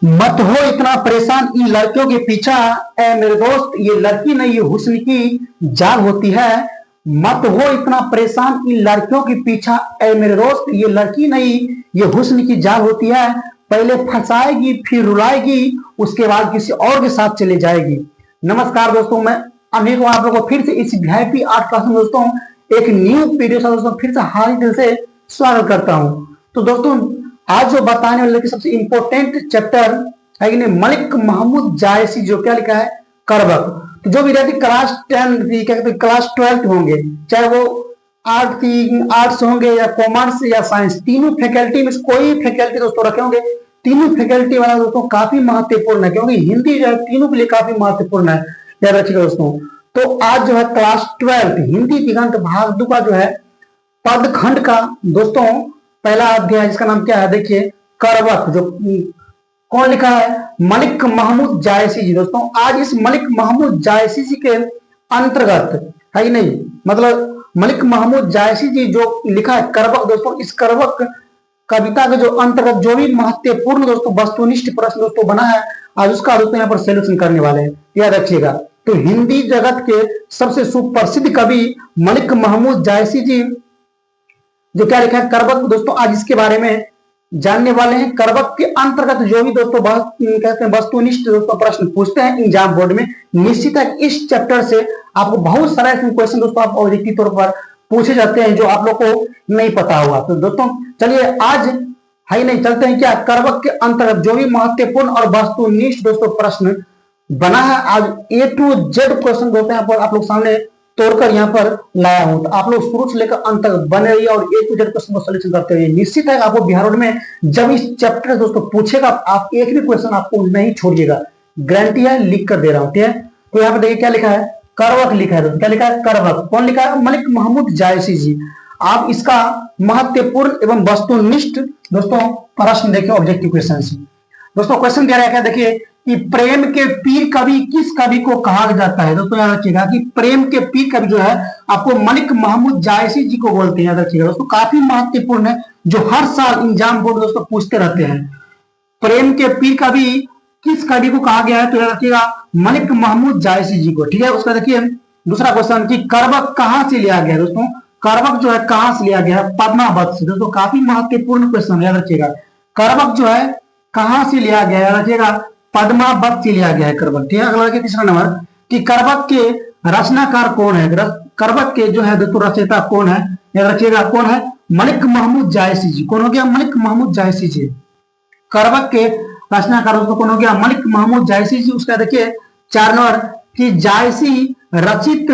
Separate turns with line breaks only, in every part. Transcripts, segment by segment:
मत हो इतना परेशान इन लड़कियों के पीछा, ए मेरे दोस्त ये लड़की नहीं ये हुस्न की जान होती है। मत हो इतना परेशान इन लड़कियों के पीछा, ए मेरे दोस्त ये लड़की नहीं ये हुस्न की जान होती है। पहले फंसाएगी फिर रुलाएगी, उसके बाद किसी और के साथ चले जाएगी। नमस्कार दोस्तों, मैं अमीर हूं आप लोगों को फिर से इस वीआईपी आर्ट क्लास में दोस्तों एक न्यू वीडियो से दोस्तों फिर से हार्दिक दिल से स्वागत करता हूं। तो दोस्तों आज जो बताने वाले की सबसे इंपॉर्टेंट चैप्टर है कि नहीं, मलिक महमूद जायसी जो क्या लिखा है करबक। तो जो विद्यार्थी क्लास 10 क्या कहते हैं क्लास 12 होंगे, चाहे वो आर्ट्स होंगे या कॉमर्स या साइंस, तीनों फैकल्टी में कोई फैकल्टी दोस्तों रखे होंगे, तीनों फैकल्टी वाला दोस्तों काफी महत्वपूर्ण है, क्योंकि हिंदी जो है तीनों के लिए काफी महत्वपूर्ण है, याद रखिएगा दोस्तों। तो आज जो है क्लास 12 हिंदी दिगंत भाग 2 का जो है पदखंड का दोस्तों पहला अध्याय, जिसका नाम क्या है देखिए करबक, जो कौन लिखा है मलिक महमूद जायसी जी। दोस्तों आज इस मलिक महमूद जायसी जी के अंतर्गत है कि नहीं, मतलब मलिक महमूद जायसी जी जो लिखा है करबक, दोस्तों इस करबक कविता के जो अंतर्गत जो भी महत्वपूर्ण दोस्तों वस्तुनिष्ठ प्रश्न दोस्तों बना है, आज उसका दोस्तों यहाँ पर सोल्यूशन करने वाले हैं, याद रखिएगा। तो हिंदी जगत के सबसे सुप्रसिद्ध कवि मलिक महमूद जायसी जी जो क्या लिखा है करबक, दोस्तों आज इसके बारे में जानने वाले हैं। करबक के अंतर्गत जो भी दोस्तों कहते हैं वस्तुनिष्ठ दोस्तों प्रश्न पूछते हैं एग्जाम बोर्ड में, निश्चित है इस चैप्टर से आपको बहुत सारे ऐसे क्वेश्चन दोस्तों आप ऑब्जेक्टिव तौर पर पूछे जाते हैं जो आप लोग को नहीं पता होगा। तो दोस्तों चलिए आज है नहीं चलते हैं क्या करबक के अंतर्गत जो भी महत्वपूर्ण और वस्तुनिष्ठ दोस्तों प्रश्न बना है, आज A to Z क्वेश्चन दोस्तों यहाँ पर आप लोग सामने तोड़कर यहाँ पर लाया हूं। तो आप लोग शुरू से लेकर अंत तक बने रहिए और A to Z क्वेश्चन को सॉल्यूशन करते रहिए। निश्चित है आपको बिहार बोर्ड में जब इस चैप्टर दोस्तों पूछेगा आप एक भी क्वेश्चन आपको नहीं छोड़िएगा, गारंटी है, लिख कर दे रहा हूं, ठीक है। तो यहाँ पर देखिए क्या लिखा है करबक लिखा है दोस्तों, क्या लिखा है करबक, कौन लिखा है मलिक महमूद जायसी जी। आप इसका महत्वपूर्ण एवं वस्तुनिष्ठ दोस्तों प्रश्न देखिए ऑब्जेक्टिव क्वेश्चन से। दोस्तों क्वेश्चन क्या है देखिए कि प्रेम के पीर कवि किस कवि को कहा जाता है। दोस्तों याद रखिएगा कि प्रेम के पीर कवि जो है आपको मलिक महमूद जायसी जी को बोलते हैं, याद रखिएगा दोस्तों, काफी महत्वपूर्ण है, जो हर साल एग्जाम बोर्ड दोस्तों पूछते रहते हैं। प्रेम के पीर कवि किस कवि को कहा गया है, तो याद रखिएगा मलिक महमूद जायसी जी को, ठीक है। उसका देखिए दूसरा क्वेश्चन कि करबक कहां से लिया गया। दोस्तों करबक जो है कहां से लिया गया है, पद्मावत से। दोस्तों काफी महत्वपूर्ण क्वेश्चन याद रखिएगा, करबक जो है कहां से लिया गया है, याद रखिएगा पद्मावत से लिया गया है करबक, ठीक है। अगला तीसरा नंबर कि करबक के रचनाकार कौन है, करबक के जो है दोस्तों रचयिता कौन है, याद रखिएगा कौन है मलिक महमूद जायसी जी। कौन हो गया मलिक महमूद जायसी जी। करबक के रचनाकार दोस्तों कौन हो गया मलिक महमूद जायसी जी। उसका देखिए 4 नंबर कि जायसी रचित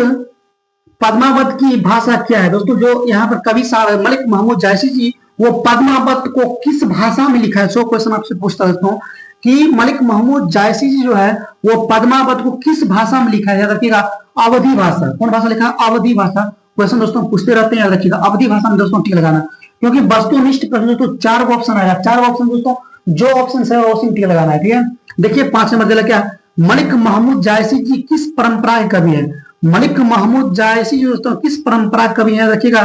पद्मावत की भाषा क्या है। दोस्तों जो यहाँ पर कवि साहब है मलिक महमूद जायसी जी, वो पद्मावत को किस भाषा में लिखा है। सो क्वेश्चन आपसे पूछता दोस्तों कि मलिक महमूद जायसी जी जो है वो पद्मावत को किस भाषा में लिखा है, याद रखिएगा अवधी भाषा। कौन भाषा लिखा है अवधी भाषा। क्वेश्चन दोस्तों पूछते रहते हैं, याद रखिएगा अवधी भाषा में दोस्तों टिक लगाना, क्योंकि वस्तुनिष्ठ प्रश्न दोस्तों 4 ऑप्शन आएगा, 4 ऑप्शन दोस्तों जो ऑप्शन है वो टिक लगाना है, ठीक है। देखिए 5 नंबर दिया क्या मलिक महमूद जायसी जी किस परंपरा के कवि है। मलिक महमूद जायसी जी दोस्तों किस परंपरा के कवि है, याद रखिएगा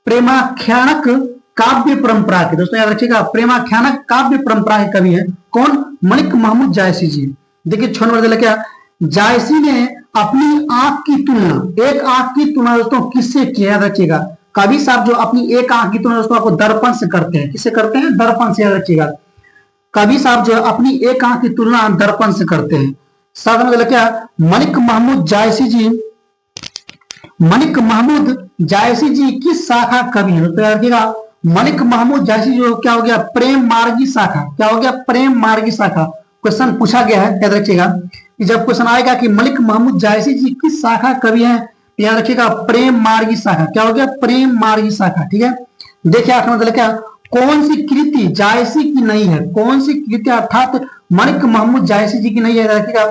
प्रेमाख्यानक काव्य परंपरा के। दोस्तों याद रखिएगा प्रेमाख्यानक काव्य परंपरा के कवि है कौन मलिक महमूद जायसी जी। देखिए 6 नंबर क्या जायसी ने अपनी आंख की तुलना, एक आंख की तुलना दोस्तों किससे की, याद रखिएगा कवि साहब जो अपनी एक आंख की तुलना दोस्तों आपको दर्पण से करते हैं, किससे करते हैं दर्पण से, याद रखिएगा कवि साहब जो अपनी एक आंख की तुलना दर्पण से करते हैं। 7 नंबर क्या मलिक महमूद जायसी जी, मलिक महमूद जायसी जी किस शाखा कवि है। तो याद रखिएगा मलिक महमूद जायसी जो क्या हो गया प्रेम मार्गी शाखा, क्या हो गया प्रेम मार्गी शाखा। क्वेश्चन पूछा गया है, याद रखिएगा कि जब क्वेश्चन आएगा कि मलिक महमूद जायसी जी किस शाखा कवि है, याद रखिएगा प्रेम मार्गी शाखा, क्या हो गया प्रेम मार्गी शाखा, ठीक है। देखिए 8 नंबर क्या कौन सी कृति जायसी की नहीं है, कौन सी कृति अर्थात मलिक महमूद जायसी जी की नहीं है, याद रखिएगा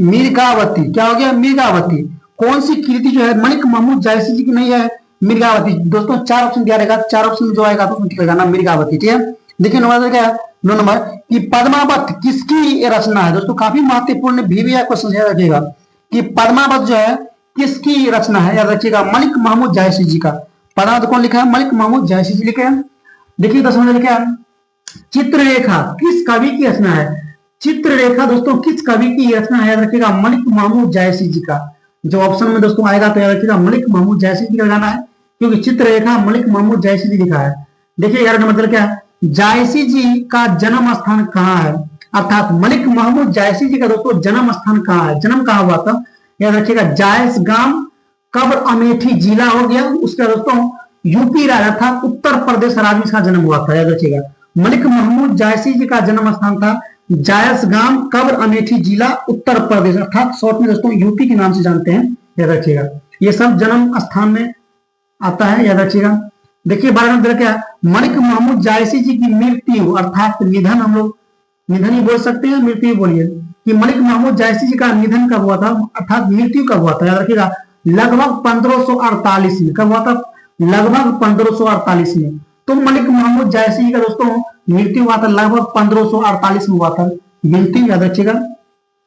मिर्गावती, क्या हो गया मिर्गावती। कौन सी कृति जो है मलिक महमूद जायसी जी की नहीं है मिर्गावती। दोस्तों 4 ऑप्शन दिया रहेगा, 4 ऑप्शन जो आएगा तो ठीक लगाना मिर्गावती, ठीक है। देखिए 9 नंबर क्या है 9 नंबर कि पद्मावत किसकी रचना है। दोस्तों काफी महत्वपूर्ण भी है क्वेश्चन, याद रखिएगा कि पद्मावत जो है किसकी रचना है, याद रखिएगा मलिक महमूद जायसी जी का। पद्मावत कौन लिखा है मलिक महमूद जायसी जी लिखे हैं। देखिए 10 नंबर लिखा है चित्ररेखा किस कवि की रचना है? चित्ररेखा दोस्तों किस कवि की रचना है? याद रखिएगा मलिक महमूद जायसी जी का। जो ऑप्शन में दोस्तों आएगा तो याद रखिएगा मलिक महमूद जायसी जी का लगाना है, क्योंकि चित्ररेखा मलिक महमूद जायसी जी लिखा है। देखिए यार मतलब क्या है, जायसी जी का जन्म स्थान कहाँ है, अर्थात मलिक महमूद जायसी जी का दोस्तों जन्म स्थान कहाँ है, जन्म कहाँ हुआ था? याद रखिएगा जायस गांव, कब्र अमेठी जिला हो गया, उसका दोस्तों यूपी राज्य था, उत्तर प्रदेश राज्य में इसका जन्म हुआ था। याद रखिएगा मलिक महमूद जायसी जी का जन्म स्थान था जायस गांव, कब्र अमेठी जिला, उत्तर प्रदेश, अर्थात शॉर्ट में दोस्तों यूपी के नाम से जानते हैं। याद रखिएगा ये सब जन्म स्थान में आता है। याद रखिएगा देखिए 12 नंबर क्या है, मलिक महमूद जायसी जी की मृत्यु अर्थात निधन, हम लोग निधन ही बोल सकते हैं, मृत्यु बोलिए, कि मलिक महमूद जायसी जी का निधन कब हुआ था, अर्थात मृत्यु कब हुआ था? याद रखिएगा लगभग 1548 में। कब हुआ था? लगभग 1548 में। तो मलिक महमूद जायसी जी का दोस्तों मृत्यु हुआ था लगभग 1548 में हुआ था मृत्यु। याद रखिएगा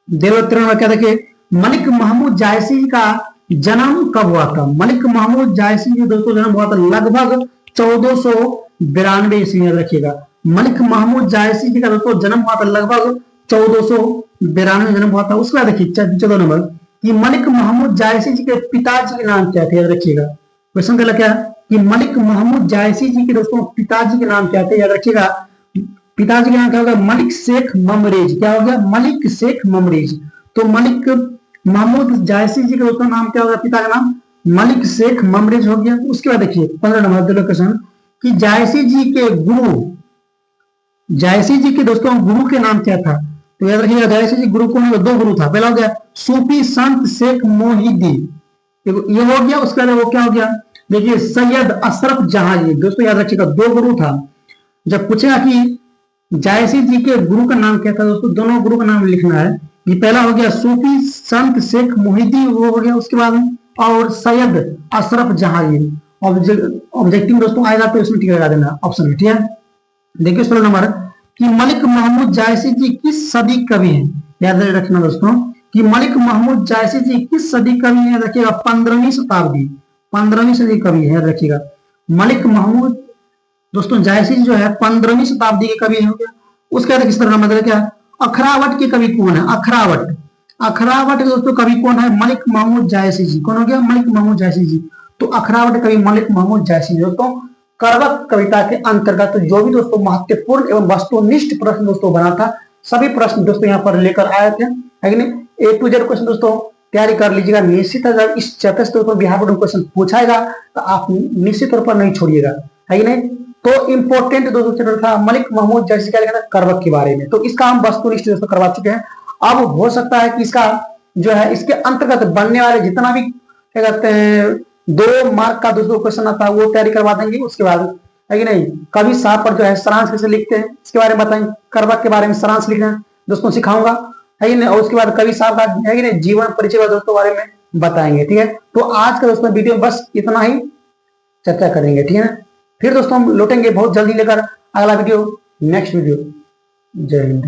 देवोत्तरण क्या देखिए, मलिक महमूद जायसी जी का जन्म कब हुआ था? मलिक महमूद जायसी जी दोस्तों जन्म हुआ था लगभग 1492 ईस्वी। याद रखिएगा मलिक महमूद जायसी जी का दोस्तों जन्म हुआ था लगभग 1492 जन्म हुआ था। उसके बाद देखिए 14 नंबर कि मलिक महमूद जायसी जी के पिताजी के नाम क्या थे? याद रखिएगा क्वेश्चन का क्या कि मलिक महमूद जायसी जी के दोस्तों पिताजी के नाम क्या थे? याद रखिएगा पिताजी का नाम क्या होगा? मलिक शेख ममरेज। क्या हो गया? मलिक शेख ममरेज। तो मलिक महमूद जायसी जी के दोस्तों नाम क्या होगा? पिता का नाम मलिक शेख ममरेज हो गया। उसके बाद देखिए 15 नंबर क्वेश्चन कि जायसी जी के गुरु, जायसी जी के दोस्तों गुरु के नाम क्या था? तो याद रखिएगा जायसी जी गुरु कौन? दो गुरु था, पहला हो गया सूफी संत शेख मोहिद्दीन, ये हो गया। उसके बाद वो क्या हो गया? देखिए सैयद अशरफ जहांगीर। दोस्तों याद रखिएगा दो गुरु था। जब पूछेगा कि जायसी जी के गुरु का नाम क्या था, दोस्तों दोनों गुरु का नाम लिखना है। ये पहला हो गया सूफी संत शेख मोहिद्दीन, वो हो गया। उसके बाद और सैयद अशरफ जहांगीर। ऑब्जेक्टिव दोस्तों आएगा तो इसमें टिक लगा देना ऑप्शन में, ठीक है। देखिए 16 नंबर कि मलिक महमूद जायसी जी किस सदी कवि हैं? याद रखना दोस्तों कि मलिक महमूद जायसी जी किस सदी कवि है? रखिएगा 15वीं शताब्दी, 15वीं सदी कवि है। रखिएगा मलिक महमूद दोस्तों जायसी जो है 15वीं शताब्दी के कवि हो गया। उसके बाद किस तरह मतलब क्या? अखरावट के कवि कौन है? अखरावट, अखरावट के दोस्तों कवि कौन है? मलिक महमूद जायसी जी। कौन हो गया? मलिक महमूद जायसी जी। तो अखरावट कवि मलिक महमूद जायसी दोस्तों करवक कविता के अंतर्गत जो भी दोस्तों महत्वपूर्ण एवं वस्तुनिष्ठ प्रश्न दोस्तों बना था, सभी प्रश्न दोस्तों यहाँ पर लेकर आए थे, है कि नहीं। A to Z क्वेश्चन दोस्तों तैयारी कर लीजिएगा। निश्चित है जब इस चतुर्थ पर बिहार बोर्ड क्वेश्चन पूछाएगा तो आप निश्चित तौर पर नहीं छोड़िएगा, है कि नहीं। तो इंपॉर्टेंट दोस्तों चैप्टर था मलिक महमूद जायसी क्या लिखा था? करवक के बारे में। तो इसका हम वस्तुनिष्ठ दोस्तों करवा चुके हैं। अब हो सकता है कि इसका जो है इसके अंतर्गत बनने वाले जितना भी क्या कहते हैं 2 मार्क का दोस्तों क्वेश्चन आता है वो तैयारी करवा देंगे। उसके बाद है कि नहीं कवि साहब पर जो है सारांश कैसे लिखते हैं इसके बारे में बताएंगे। करवक के बारे में सारांश लिखना दोस्तों सिखाऊंगा, है कि नहीं। और उसके बाद कवि साहब का है कि नहीं जीवन परिचय दोस्तों बारे में बताएंगे, ठीक है। तो आज का दोस्तों वीडियो बस इतना ही चर्चा करेंगे, ठीक है ना। फिर दोस्तों हम लौटेंगे बहुत जल्दी लेकर अगला वीडियो, नेक्स्ट वीडियो। जय हिंद।